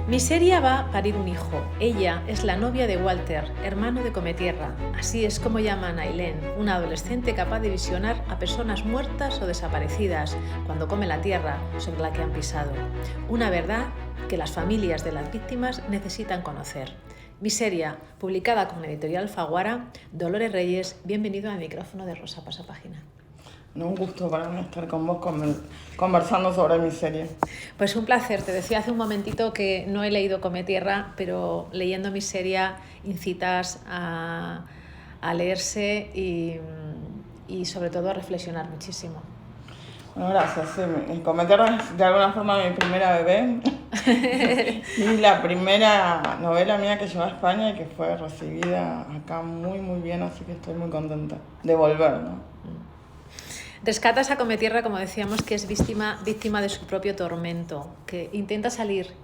Miseria va a parir un hijo. Ella es la novia de Walter, hermano de Cometierra. Así es como llaman a Ailén, una adolescente capaz de visionar a personas muertas o desaparecidas cuando come la tierra sobre la que han pisado. Una verdad que las familias de las víctimas necesitan conocer. Miseria, publicada con Editorial Alfaguara. Dolores Reyes, bienvenido al micrófono de Rosa Pasapágina. Un gusto para mí estar con vos conversando sobre Miseria. Pues un placer. Te decía hace un momentito que no he leído Cometierra, pero leyendo Miseria incitas a leerse y sobre todo a reflexionar muchísimo. Bueno, gracias. Sí, Cometierra es de alguna forma mi primera bebé y la primera novela mía que llevó a España y que fue recibida acá muy muy bien, así que estoy muy contenta de volver, ¿no? Rescatas a Cometierra, como decíamos, que es víctima de su propio tormento, que intenta salir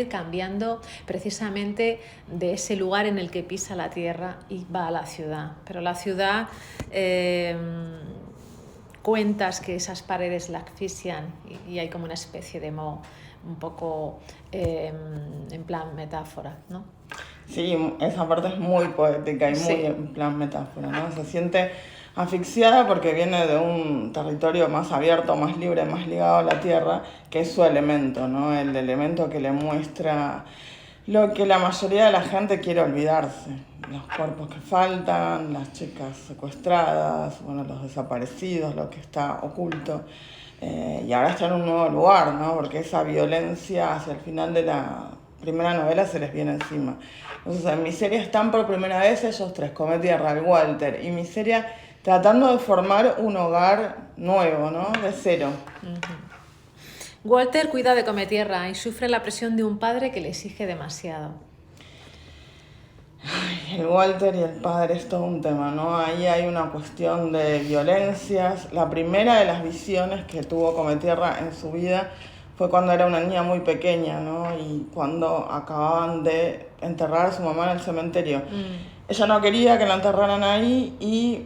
cambiando precisamente de ese lugar en el que pisa la tierra y va a la ciudad. Pero la ciudad, cuentas que esas paredes la asfixian y hay como una especie de moho, un poco en plan metáfora, ¿no? Sí, esa parte es muy poética y muy en plan metáfora, ¿no? Se siente asfixiada porque viene de un territorio más abierto, más libre, más ligado a la tierra, que es su elemento, ¿no? El elemento que le muestra lo que la mayoría de la gente quiere olvidarse. Los cuerpos que faltan, las chicas secuestradas, bueno, los desaparecidos, lo que está oculto. Y ahora está en un nuevo lugar, ¿no? Porque esa violencia hacia el final de la primera novela se les viene encima. Entonces en Miseria están por primera vez ellos tres, Cometierra, el Walter y Miseria, tratando de formar un hogar nuevo, ¿no? De cero. Walter cuida de Cometierra y sufre la presión de un padre que le exige demasiado. El Walter y el padre es todo un tema, ¿no? Ahí hay una cuestión de violencias. La primera de las visiones que tuvo Cometierra en su vida fue cuando era una niña muy pequeña, ¿no? Y cuando acababan de enterrar a su mamá en el cementerio. Ella no quería que la enterraran ahí y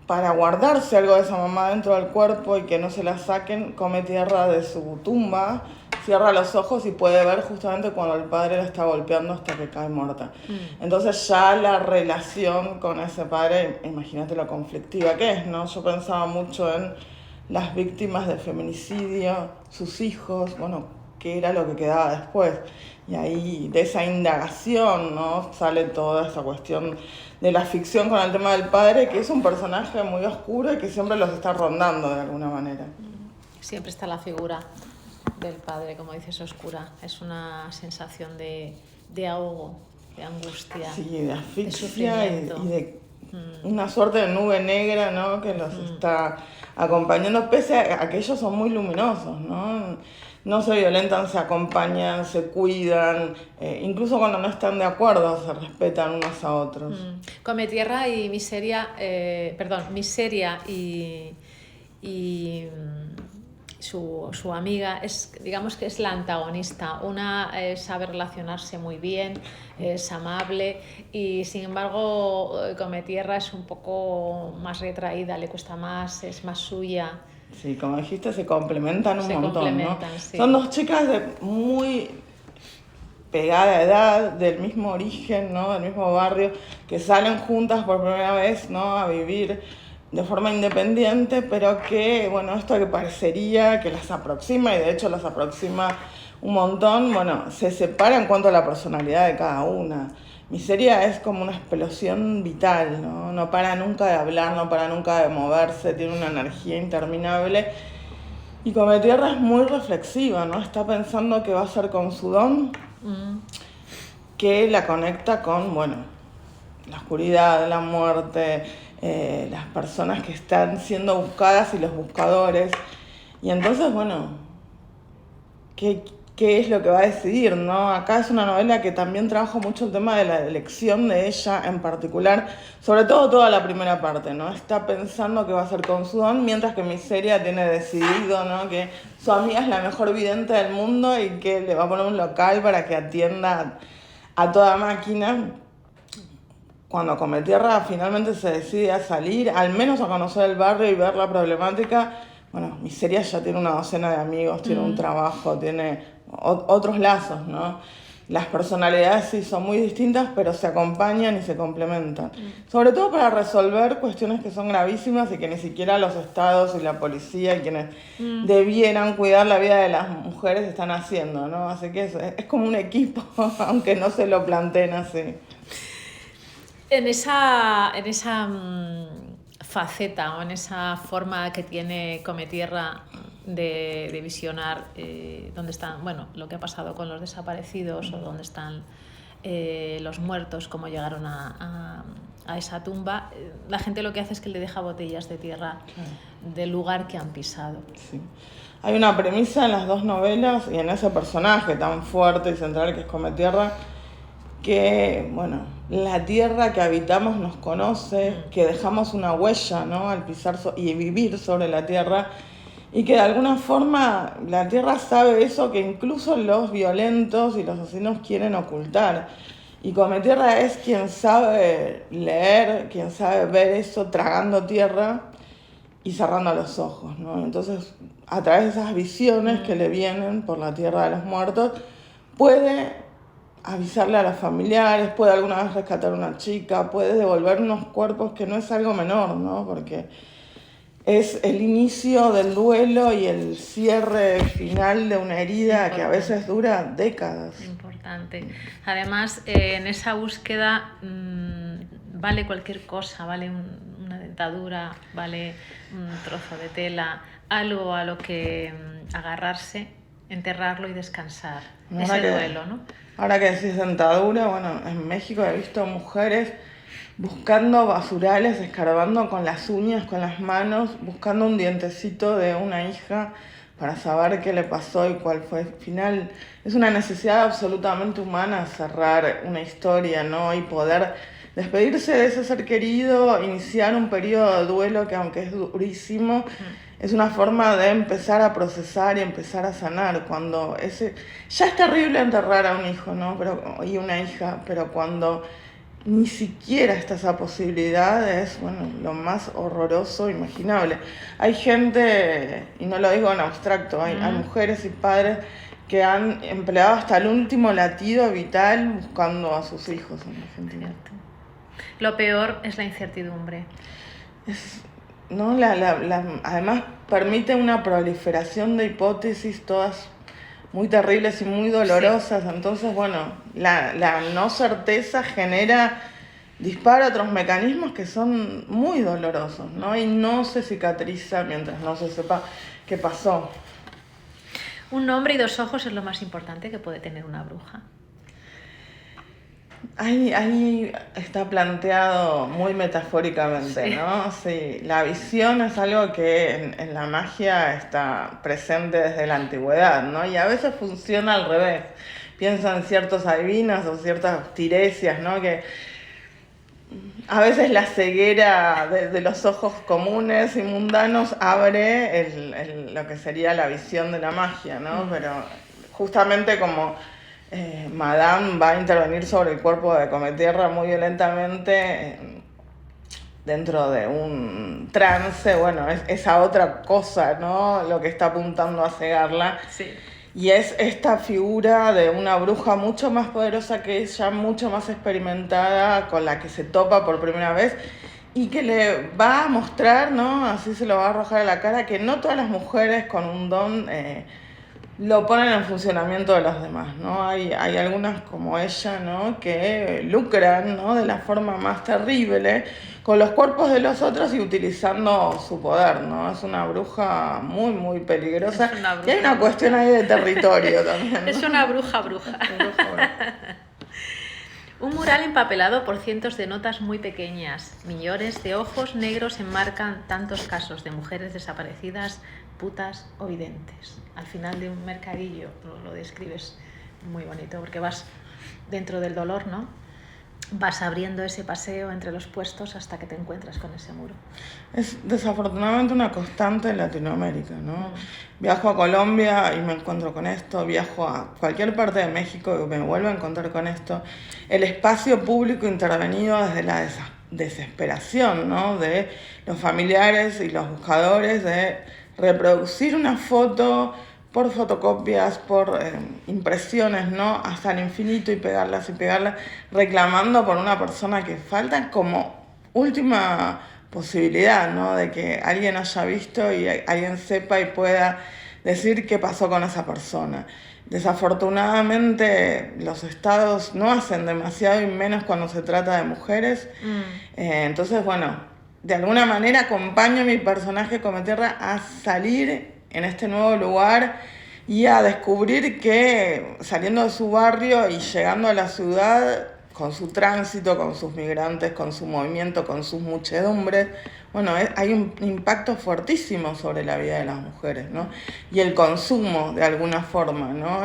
para guardarse algo de esa mamá dentro del cuerpo y que no se la saquen, Cometierra de su tumba, cierra los ojos y puede ver justamente cuando el padre la está golpeando hasta que cae muerta. Entonces ya la relación con ese padre, imagínate lo conflictiva que es, ¿no? Yo pensaba mucho en las víctimas de feminicidio, sus hijos, bueno, qué era lo que quedaba después. Y ahí de esa indagación, ¿no? Sale toda esa cuestión de la ficción con el tema del padre, que es un personaje muy oscuro y que siempre los está rondando de alguna manera. Siempre está la figura del padre, como dices, oscura. Es una sensación de ahogo, de angustia, sí, de asfixia de y de una suerte de nube negra, ¿no? Que los está acompañando, pese a que ellos son muy luminosos, ¿no? No se violentan, se acompañan, se cuidan, incluso cuando no están de acuerdo se respetan unos a otros. Cometierra y Miseria, Miseria y su amiga digamos que es la antagonista. Una sabe relacionarse muy bien, es amable y sin embargo Cometierra es un poco más retraída, le cuesta más, es más suya. Sí, como dijiste, se complementan un montón, ¿no? Sí. Son dos chicas de muy pegada edad, del mismo origen, ¿no? Del mismo barrio, que salen juntas por primera vez, ¿no? A vivir de forma independiente, pero que, bueno, esto que parecería que las aproxima, y de hecho las aproxima un montón, bueno, se separa en cuanto a la personalidad de cada una. Miseria es como una explosión vital, ¿no? No para nunca de hablar, no para nunca de moverse, tiene una energía interminable. Y Cometierra es muy reflexiva, ¿no? Está pensando qué va a hacer con su don, que la conecta con, bueno, la oscuridad, la muerte, las personas que están siendo buscadas y los buscadores. Y entonces, bueno, ¿qué es lo que va a decidir, ¿no? Acá es una novela que también trabaja mucho el tema de la elección de ella en particular, sobre todo toda la primera parte, ¿no? Está pensando qué va a hacer con su don, mientras que Miseria tiene decidido, ¿no? Que su amiga es la mejor vidente del mundo y que le va a poner un local para que atienda a toda máquina. Cuando Cometierra finalmente se decide a salir, al menos a conocer el barrio y ver la problemática, bueno, Miseria ya tiene una docena de amigos, tiene un trabajo, tiene otros lazos, ¿no? Las personalidades sí son muy distintas, pero se acompañan y se complementan. Sobre todo para resolver cuestiones que son gravísimas y que ni siquiera los estados y la policía y quienes debieran cuidar la vida de las mujeres están haciendo, ¿no? Así que es como un equipo, aunque no se lo planteen así. En esa faceta o en esa forma que tiene Cometierra de visionar dónde están, bueno, lo que ha pasado con los desaparecidos o dónde están los muertos, cómo llegaron a esa tumba, la gente lo que hace es que le deja botellas de tierra del lugar que han pisado. Sí. Hay una premisa en las dos novelas y en ese personaje tan fuerte y central que es Cometierra, que, bueno, la tierra que habitamos nos conoce, que dejamos una huella, ¿no? Al pisar y vivir sobre la tierra, y que de alguna forma la tierra sabe eso que incluso los violentos y los asesinos quieren ocultar. Y Cometierra es quien sabe leer, quien sabe ver eso tragando tierra y cerrando los ojos, ¿no? Entonces, a través de esas visiones que le vienen por la tierra de los muertos, puede avisarle a los familiares, puede alguna vez rescatar a una chica, puede devolver unos cuerpos, que no es algo menor, ¿no? Porque es el inicio del duelo y el cierre final de una herida que a veces dura décadas. Importante. Además, en esa búsqueda vale cualquier cosa, vale una dentadura, vale un trozo de tela, algo a lo que agarrarse, enterrarlo y descansar. Ese duelo, ¿no? Ahora que decís dentadura, bueno, en México he visto mujeres buscando basurales, escarbando con las uñas, con las manos, buscando un dientecito de una hija para saber qué le pasó y cuál fue el final. Es una necesidad absolutamente humana cerrar una historia, ¿no? Y poder despedirse de ese ser querido, iniciar un periodo de duelo que, aunque es durísimo, es una forma de empezar a procesar y empezar a sanar. Cuando ya es terrible enterrar a un hijo, ¿no? Y una hija, pero cuando ni siquiera está esa posibilidad, es, bueno, lo más horroroso imaginable. Hay gente, y no lo digo en abstracto, hay mujeres y padres que han empleado hasta el último latido vital buscando a sus hijos en Argentina. Lo peor es la incertidumbre. ¿No? Además permite una proliferación de hipótesis todas muy terribles y muy dolorosas. Sí. Entonces, bueno, la no certeza dispara otros mecanismos que son muy dolorosos, ¿no? Y no se cicatriza mientras no se sepa qué pasó. Un nombre y dos ojos es lo más importante que puede tener una bruja. Ahí está planteado muy metafóricamente, ¿no? Sí, la visión es algo que en la magia está presente desde la antigüedad, ¿no? Y a veces funciona al revés. Piensa en ciertos adivinos o ciertas tiresias, ¿no? Que a veces la ceguera de los ojos comunes y mundanos abre lo que sería la visión de la magia, ¿no? Pero justamente como Madame va a intervenir sobre el cuerpo de Cometierra muy violentamente dentro de un trance, bueno, es esa otra cosa, ¿no? Lo que está apuntando a cegarla. Sí. Y es esta figura de una bruja mucho más poderosa que ella, mucho más experimentada, con la que se topa por primera vez y que le va a mostrar, ¿no? Así se lo va a arrojar a la cara, que no todas las mujeres con un don lo ponen en funcionamiento de los demás, ¿no? Hay algunas como ella, ¿no? Que lucran, ¿no? De la forma más terrible con los cuerpos de los otros y utilizando su poder, ¿no? Es una bruja muy, muy peligrosa. Y hay una cuestión ahí de territorio también, ¿no? Es una bruja. Un mural empapelado por cientos de notas muy pequeñas. Millones de ojos negros enmarcan tantos casos de mujeres desaparecidas, putas o videntes. Al final de un mercadillo lo describes muy bonito, porque vas dentro del dolor, ¿no? Vas abriendo ese paseo entre los puestos hasta que te encuentras con ese muro. Es desafortunadamente una constante en Latinoamérica, ¿no? Viajo a Colombia y me encuentro con esto, viajo a cualquier parte de México y me vuelvo a encontrar con esto. El espacio público intervenido desde la desesperación, ¿no? De los familiares y los buscadores de reproducir una foto por fotocopias, por impresiones, ¿no? Hasta el infinito y pegarlas, reclamando por una persona que falta como última posibilidad, ¿no? De que alguien haya visto y alguien sepa y pueda decir qué pasó con esa persona. Desafortunadamente los estados no hacen demasiado y menos cuando se trata de mujeres. Entonces, bueno, de alguna manera acompaño a mi personaje Cometierra a salir en este nuevo lugar y a descubrir que saliendo de su barrio y llegando a la ciudad, con su tránsito, con sus migrantes, con su movimiento, con sus muchedumbres, bueno, hay un impacto fuertísimo sobre la vida de las mujeres, ¿no? Y el consumo, de alguna forma, ¿no?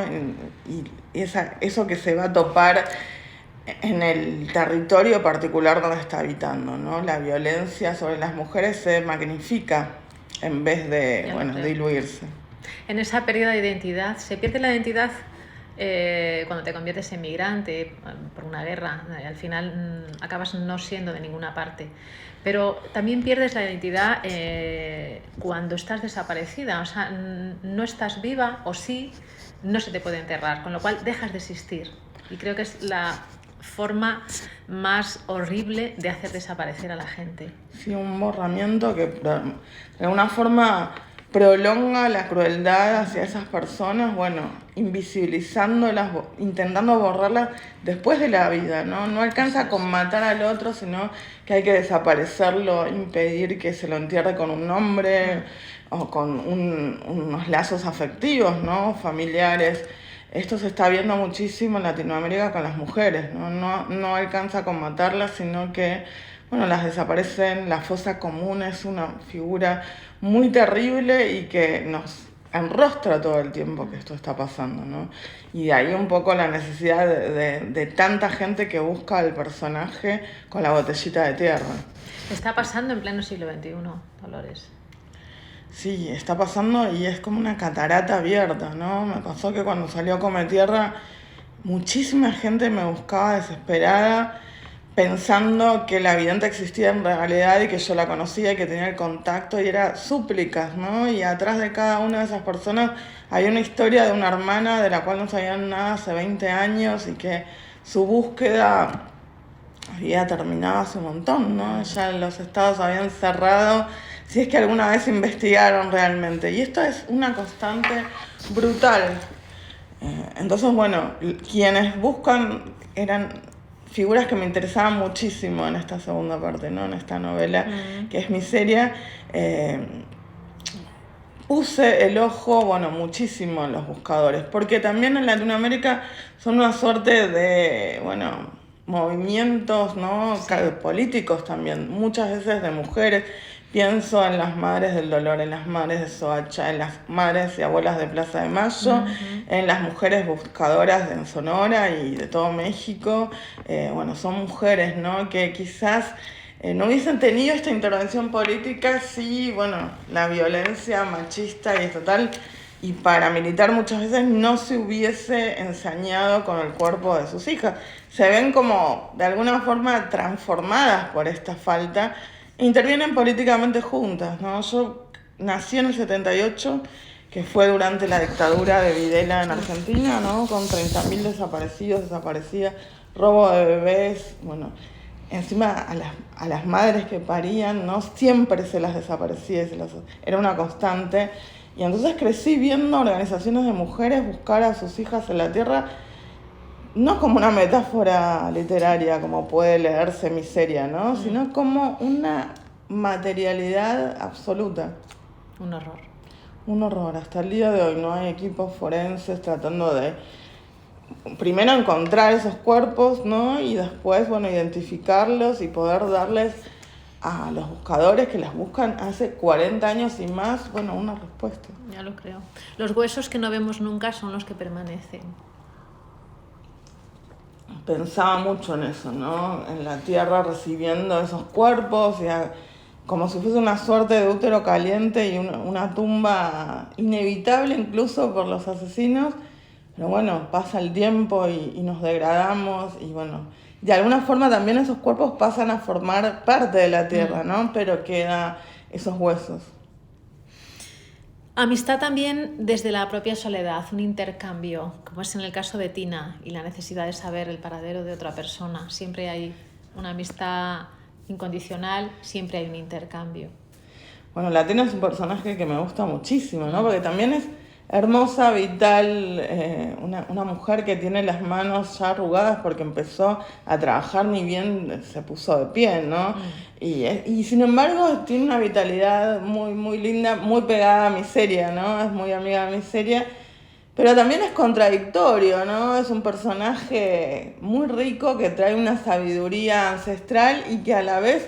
Y eso que se va a topar en el territorio particular donde está habitando, ¿no? La violencia sobre las mujeres se magnifica en vez de, bueno, diluirse. En esa pérdida de identidad, se pierde la identidad cuando te conviertes en migrante por una guerra. Al final acabas no siendo de ninguna parte. Pero también pierdes la identidad cuando estás desaparecida. O sea, no estás viva o sí, no se te puede enterrar, con lo cual dejas de existir. Y creo que es la forma más horrible de hacer desaparecer a la gente. Sí, un borramiento que de alguna forma prolonga la crueldad hacia esas personas, bueno, invisibilizándolas, intentando borrarlas después de la vida, ¿no? No alcanza con matar al otro, sino que hay que desaparecerlo, impedir que se lo entierre con un nombre o con unos lazos afectivos, ¿no? Familiares. Esto se está viendo muchísimo en Latinoamérica con las mujeres, ¿no? No alcanza con matarlas, sino que, bueno, las desaparecen. La fosa común es una figura muy terrible y que nos enrostra todo el tiempo que esto está pasando, ¿no? Y de ahí un poco la necesidad de tanta gente que busca al personaje con la botellita de tierra. Está pasando en pleno siglo XXI, Dolores. Sí, está pasando y es como una catarata abierta, ¿no? Me pasó que cuando salió Cometierra, muchísima gente me buscaba desesperada, pensando que la vidente existía en realidad y que yo la conocía y que tenía el contacto, y era súplicas, ¿no? Y atrás de cada una de esas personas hay una historia de una hermana de la cual no sabían nada hace 20 años y que su búsqueda había terminado hace un montón, ¿no? Ya los estados habían cerrado, si es que alguna vez investigaron realmente. Y esto es una constante brutal. Entonces, bueno, quienes buscan eran figuras que me interesaban muchísimo en esta segunda parte, ¿no? En esta novela, que es Miseria. Puse el ojo, bueno, muchísimo en los buscadores, porque también en Latinoamérica son una suerte de, bueno, movimientos, ¿no? Sí. Políticos también, muchas veces de mujeres. Pienso en las madres del dolor, en las madres de Soacha, en las madres y abuelas de Plaza de Mayo, en las mujeres buscadoras en Sonora y de todo México. Bueno, son mujeres, ¿no? Que quizás no hubiesen tenido esta intervención política si, bueno, la violencia machista y estatal y paramilitar muchas veces no se hubiese ensañado con el cuerpo de sus hijas. Se ven como, de alguna forma, transformadas por esta falta. Intervienen políticamente juntas, ¿no? Yo nací en el 78, que fue durante la dictadura de Videla en Argentina, ¿no? Con 30.000 desaparecidos, desaparecidas, robo de bebés, bueno, encima a las madres que parían, ¿no? Siempre se las desaparecía, era una constante. Y entonces crecí viendo organizaciones de mujeres buscar a sus hijas en la tierra, no como una metáfora literaria, como puede leerse Miseria, ¿no? Sino como una materialidad absoluta. Un horror. Un horror. Hasta el día de hoy no hay equipos forenses tratando de, primero, encontrar esos cuerpos, ¿no? Y después, bueno, identificarlos y poder darles a los buscadores que las buscan hace 40 años y más, bueno, una respuesta. Ya lo creo. Los huesos que no vemos nunca son los que permanecen. Pensaba mucho en eso, ¿no? En la tierra recibiendo esos cuerpos, como si fuese una suerte de útero caliente y una tumba inevitable incluso por los asesinos. Pero bueno, pasa el tiempo y nos degradamos y bueno, de alguna forma también esos cuerpos pasan a formar parte de la tierra, ¿no? Pero quedan esos huesos. Amistad también desde la propia soledad, un intercambio, como es en el caso de Tina, y la necesidad de saber el paradero de otra persona. Siempre hay una amistad incondicional, siempre hay un intercambio. Bueno, la Tina es un personaje que me gusta muchísimo, ¿no? Porque también es hermosa, vital, una mujer que tiene las manos ya arrugadas porque empezó a trabajar ni bien se puso de pie, ¿no? Y sin embargo tiene una vitalidad muy, muy linda, muy pegada a Miseria, ¿no? Es muy amiga de Miseria, pero también es contradictorio, ¿no? Es un personaje muy rico que trae una sabiduría ancestral y que a la vez,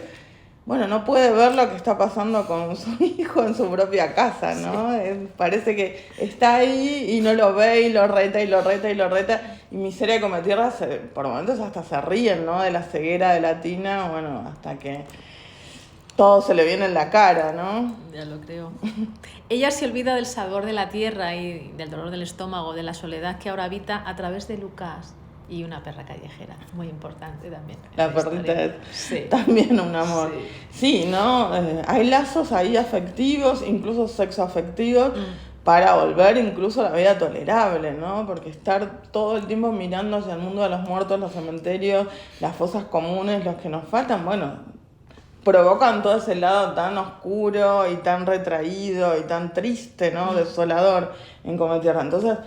bueno, no puede ver lo que está pasando con su hijo en su propia casa, ¿no? Sí. Parece que está ahí y no lo ve y lo reta y lo reta y lo reta. Y Miseria Cometierra, por momentos hasta se ríen, ¿no? De la ceguera de la Tina, bueno, hasta que todo se le viene en la cara, ¿no? Ya lo creo. Ella se olvida del sabor de la tierra y del dolor del estómago, de la soledad que ahora habita a través de Lucas y una perra callejera, muy importante también. La perrita es también un amor. Sí, ¿no? Hay lazos ahí afectivos, incluso sexoafectivos, para volver incluso a la vida tolerable, ¿no? Porque estar todo el tiempo mirando hacia el mundo de los muertos, los cementerios, las fosas comunes, los que nos faltan, bueno, provocan todo ese lado tan oscuro y tan retraído y tan triste, ¿no? Desolador en Cometierra. Entonces,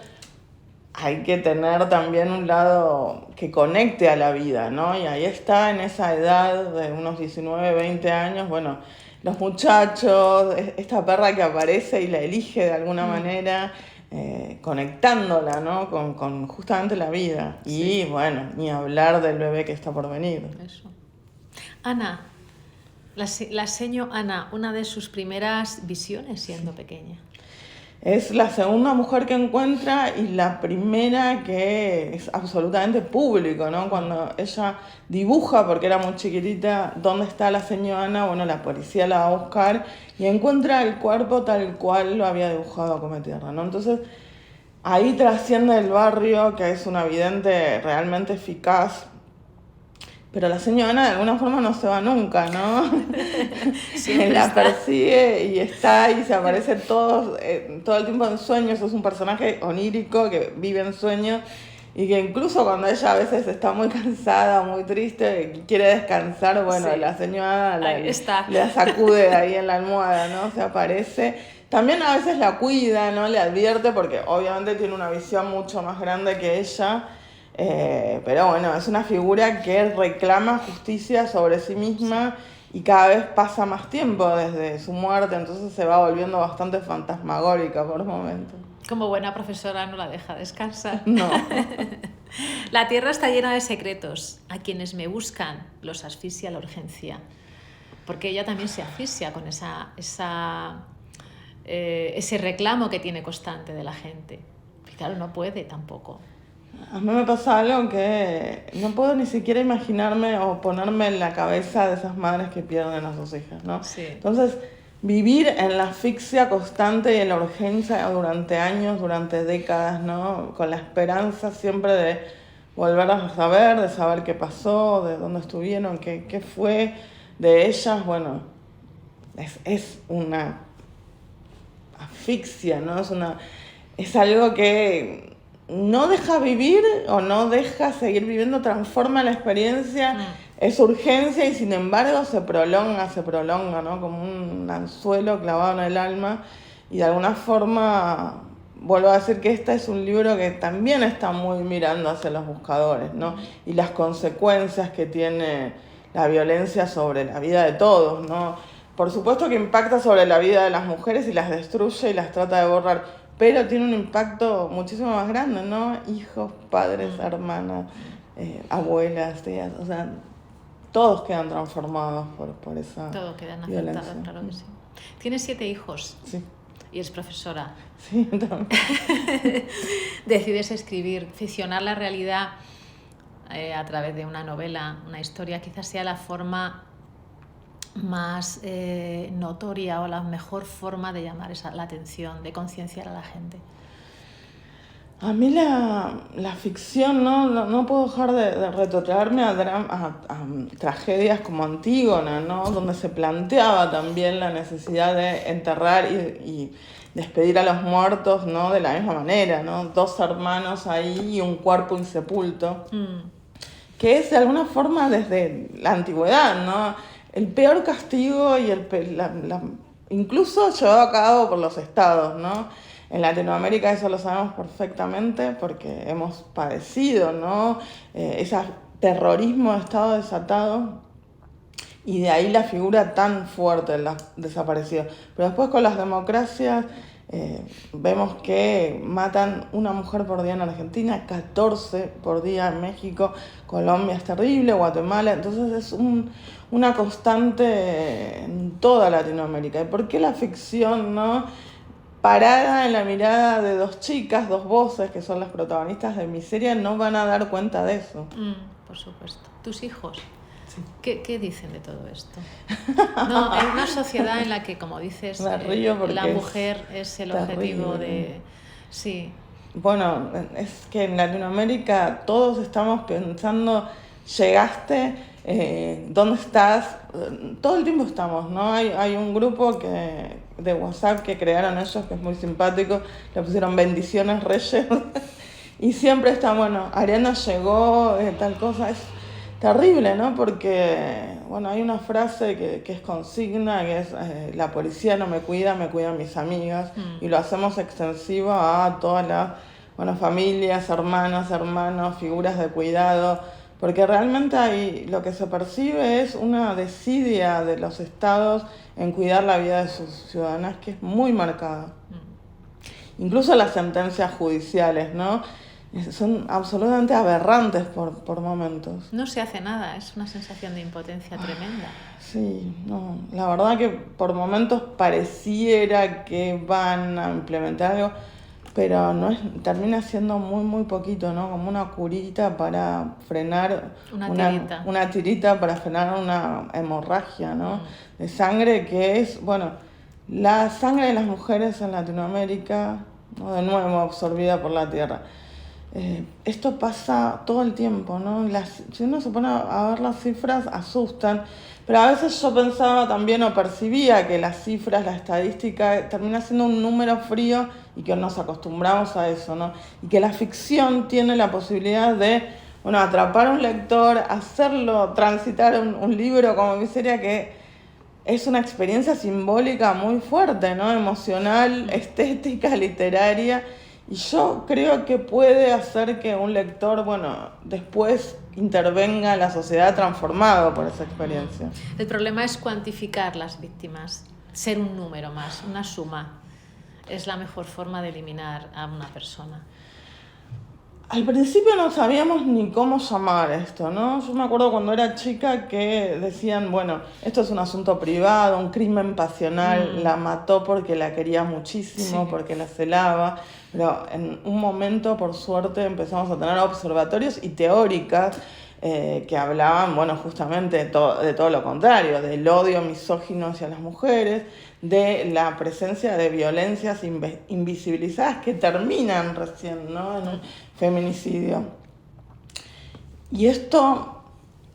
hay que tener también un lado que conecte a la vida, ¿no? Y ahí está, en esa edad de unos 19, 20 años, bueno, los muchachos, esta perra que aparece y la elige de alguna manera, conectándola, ¿no? Con justamente la vida. Sí. Y bueno, ni hablar del bebé que está por venir. Eso. Ana, la seño Ana, una de sus primeras visiones siendo pequeña. Es la segunda mujer que encuentra y la primera que es absolutamente público, ¿no? Cuando ella dibuja, porque era muy chiquitita, dónde está la señora Ana, bueno, la policía la va a buscar y encuentra el cuerpo tal cual lo había dibujado Cometierra, ¿no? Entonces, ahí trasciende el barrio, que es una vidente realmente eficaz. Pero la señora Ana de alguna forma no se va nunca, ¿no? Siempre la persigue y está y se aparece todo el tiempo en sueños. Es un personaje onírico que vive en sueños y que incluso cuando ella a veces está muy cansada, muy triste, y quiere descansar, bueno, la señora Ana le sacude ahí en la almohada, ¿no? Se aparece. También a veces la cuida, ¿no? Le advierte porque obviamente tiene una visión mucho más grande que ella. Pero bueno, es una figura que reclama justicia sobre sí misma y cada vez pasa más tiempo desde su muerte, entonces se va volviendo bastante fantasmagórica por momentos. Como buena profesora no la deja descansar. No. La tierra está llena de secretos. A quienes me buscan los asfixia la urgencia. Porque ella también se asfixia con ese reclamo que tiene constante de la gente. Y claro, no puede tampoco. A mí me pasa algo que no puedo ni siquiera imaginarme o ponerme en la cabeza de esas madres que pierden a sus hijas, ¿no? Sí. Entonces, vivir en la asfixia constante y en la urgencia durante años, durante décadas, ¿no? Con la esperanza siempre de volver a saber, de saber qué pasó, de dónde estuvieron, qué fue de ellas, bueno, es una asfixia, ¿no? Es algo que no deja vivir o no deja seguir viviendo, transforma la experiencia, es urgencia y sin embargo se prolonga, ¿no? Como un anzuelo clavado en el alma y de alguna forma, vuelvo a decir que este es un libro que también está muy mirando hacia los buscadores, ¿no? Y las consecuencias que tiene la violencia sobre la vida de todos, ¿no? Por supuesto que impacta sobre la vida de las mujeres y las destruye y las trata de borrar, pero tiene un impacto muchísimo más grande, ¿no? Hijos, padres, hermanas, abuelas, tías, o sea, todos quedan transformados por esa Todos quedan violencia. afectados, claro que sí. Tienes 7 hijos. Sí. Y eres profesora. Sí, también. Decides escribir, ficcionar la realidad a través de una novela, una historia, quizás sea la forma más notoria o la mejor forma de llamar la atención, de concienciar a la gente. A mí la ficción, no puedo dejar de retrotraerme a tragedias como Antígona, ¿no? Donde se planteaba también la necesidad de enterrar y despedir a los muertos, ¿no? De la misma manera, ¿no? 2 hermanos ahí y un cuerpo insepulto. Que es de alguna forma desde la antigüedad, ¿no? El peor castigo y incluso llevado a cabo por los estados, ¿no? En Latinoamérica eso lo sabemos perfectamente porque hemos padecido, ¿no? Ese terrorismo de estado desatado, y de ahí la figura tan fuerte de los desaparecidos. Pero después con las democracias vemos que matan una mujer por día en Argentina, 14 por día en México, Colombia es terrible, Guatemala, entonces es una constante en toda Latinoamérica. ¿Y por qué la ficción, no? Parada en la mirada de 2 chicas, 2 voces, que son las protagonistas de Miseria, no van a dar cuenta de eso. Por supuesto. ¿Tus hijos? Sí. ¿Qué dicen de todo esto? No, en una sociedad en la que, como dices, la mujer es el objetivo de... Sí. Bueno, es que en Latinoamérica todos estamos pensando, llegaste, ¿dónde estás? Todo el tiempo estamos, ¿no? Hay un grupo de WhatsApp que crearon ellos, que es muy simpático, le pusieron bendiciones reyes, y siempre está, bueno, Ariana llegó, tal cosa, es terrible, ¿no? Porque, bueno, hay una frase que es consigna, que es la policía no me cuidan mis amigas, y lo hacemos extensivo a todas las, bueno, familias, hermanas, hermanos, figuras de cuidado, porque realmente ahí lo que se percibe es una desidia de los estados en cuidar la vida de sus ciudadanas, que es muy marcada. Incluso las sentencias judiciales, ¿no? Son absolutamente aberrantes por momentos. No se hace nada, es una sensación de impotencia tremenda. Sí, no, la verdad que por momentos pareciera que van a implementar algo, pero no termina siendo muy poquito, ¿no? Como una curita para frenar una tirita para frenar una hemorragia, ¿no? De sangre, que es, bueno, la sangre de las mujeres en Latinoamérica, ¿no? De nuevo absorbida por la tierra. Esto pasa todo el tiempo, ¿no? Si uno se pone a ver las cifras, asustan, pero a veces yo pensaba también o percibía que las cifras, la estadística, termina siendo un número frío y que nos acostumbramos a eso, ¿no? Y que la ficción tiene la posibilidad de, bueno, atrapar a un lector, hacerlo transitar un libro como Miseria, que es una experiencia simbólica muy fuerte, ¿no? Emocional, estética, literaria. Y yo creo que puede hacer que un lector, bueno, después intervenga en la sociedad transformado por esa experiencia. El problema es cuantificar las víctimas, ser un número más, una suma. Es la mejor forma de eliminar a una persona. Al principio no sabíamos ni cómo llamar esto, ¿no? Yo me acuerdo cuando era chica que decían, bueno, esto es un asunto privado, un crimen pasional, la mató porque la quería muchísimo, sí, porque la celaba, pero en un momento, por suerte, empezamos a tener observatorios y teóricas que hablaban, bueno, justamente de todo lo contrario, del odio misógino hacia las mujeres, de la presencia de violencias invisibilizadas que terminan recién, ¿no? En un feminicidio. Y esto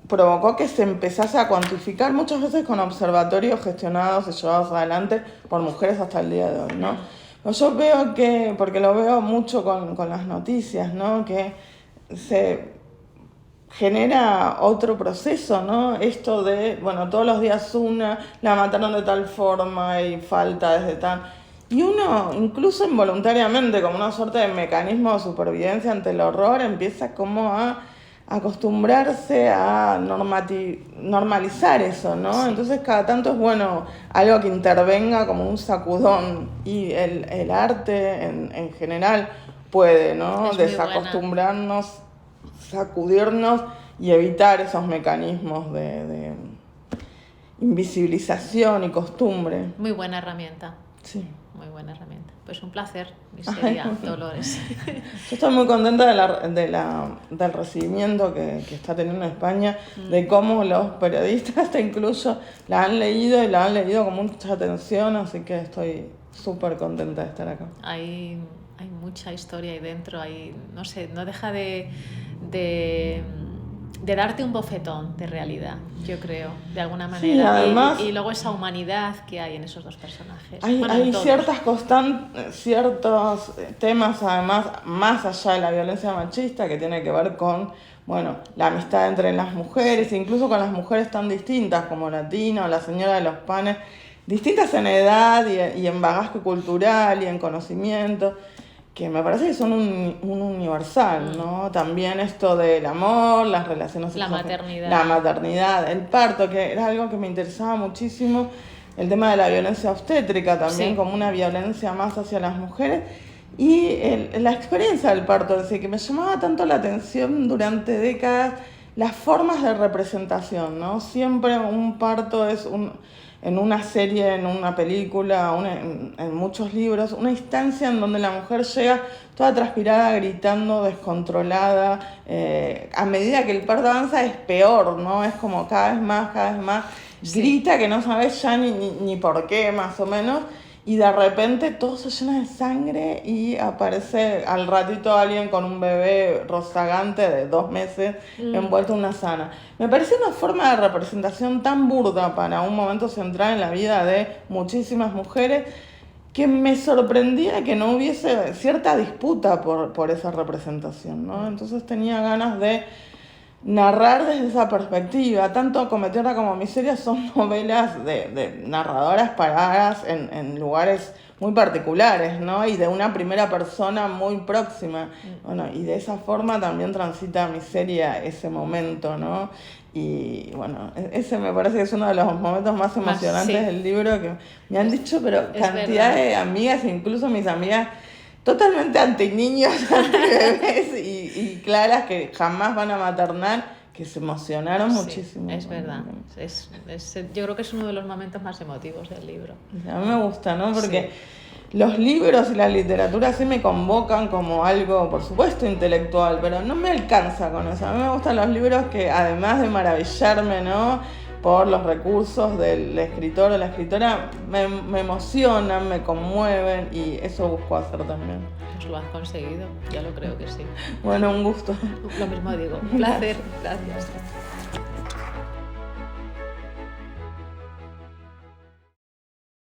provocó que se empezase a cuantificar muchas veces con observatorios gestionados y llevados adelante por mujeres hasta el día de hoy, ¿no? Yo veo que, porque lo veo mucho con las noticias, ¿no? Que se genera otro proceso, ¿no? Esto de, bueno, todos los días la mataron de tal forma y falta desde tal... Y uno, incluso involuntariamente, como una suerte de mecanismo de supervivencia ante el horror, empieza como a acostumbrarse a normalizar eso, ¿no? Sí. Entonces cada tanto es bueno algo que intervenga como un sacudón, y el arte en general puede, ¿no? Desacostumbrarnos, sacudirnos y evitar esos mecanismos de invisibilización y costumbre. Muy buena herramienta. Sí. Muy buena herramienta. Pues un placer, Miseria, Dolores. Yo estoy muy contenta del recibimiento que está teniendo en España, de cómo los periodistas, te incluyo, la han leído y la han leído con mucha atención, así que estoy súper contenta de estar acá. Hay mucha historia ahí dentro, no sé, no deja de de darte un bofetón de realidad, yo creo, de alguna manera. Sí, además, y luego esa humanidad que hay en esos dos personajes. Hay ciertos temas, además, más allá de la violencia machista, que tiene que ver con, bueno, la amistad entre las mujeres, incluso con las mujeres tan distintas como la Tina o la señora de los panes, distintas en edad y en bagaje cultural y en conocimiento, que me parece que son un universal, ¿no? También esto del amor, las relaciones sexuales, la maternidad, el parto, que era algo que me interesaba muchísimo, el tema de la violencia obstétrica también, como una violencia más hacia las mujeres, y la experiencia del parto, es decir, que me llamaba tanto la atención durante décadas las formas de representación, ¿no? Siempre un parto es en una serie, en una película, en muchos libros, una instancia en donde la mujer llega toda transpirada, gritando, descontrolada. A medida que el parto avanza es peor, ¿no? Es como cada vez más, grita que no sabes ya ni por qué, más o menos. Y de repente todo se llena de sangre y aparece al ratito alguien con un bebé rozagante de 2 meses envuelto en una sábana. Me parece una forma de representación tan burda para un momento central en la vida de muchísimas mujeres que me sorprendía que no hubiese cierta disputa por esa representación, ¿no? Entonces tenía ganas de narrar desde esa perspectiva. Tanto Cometierra como Miseria son novelas de narradoras paradas en lugares muy particulares, ¿no? Y de una primera persona muy próxima. Bueno, y de esa forma también transita Miseria ese momento, ¿no? Y bueno, ese me parece que es uno de los momentos más emocionantes del libro, que me han dicho, pero cantidad de amigas, incluso mis amigas totalmente anti niños, anti bebés y claras que jamás van a maternar, que se emocionaron muchísimo. Es verdad. Yo creo que es uno de los momentos más emotivos del libro. A mí me gusta, ¿no? Porque los libros y la literatura sí me convocan como algo, por supuesto, intelectual, pero no me alcanza con eso. A mí me gustan los libros que, además de maravillarme, ¿no?, por los recursos del escritor o la escritora, me emocionan, me conmueven, y eso busco hacer también. Pues lo has conseguido, ya lo creo que sí. Bueno, un gusto. Lo mismo digo, un placer. Gracias.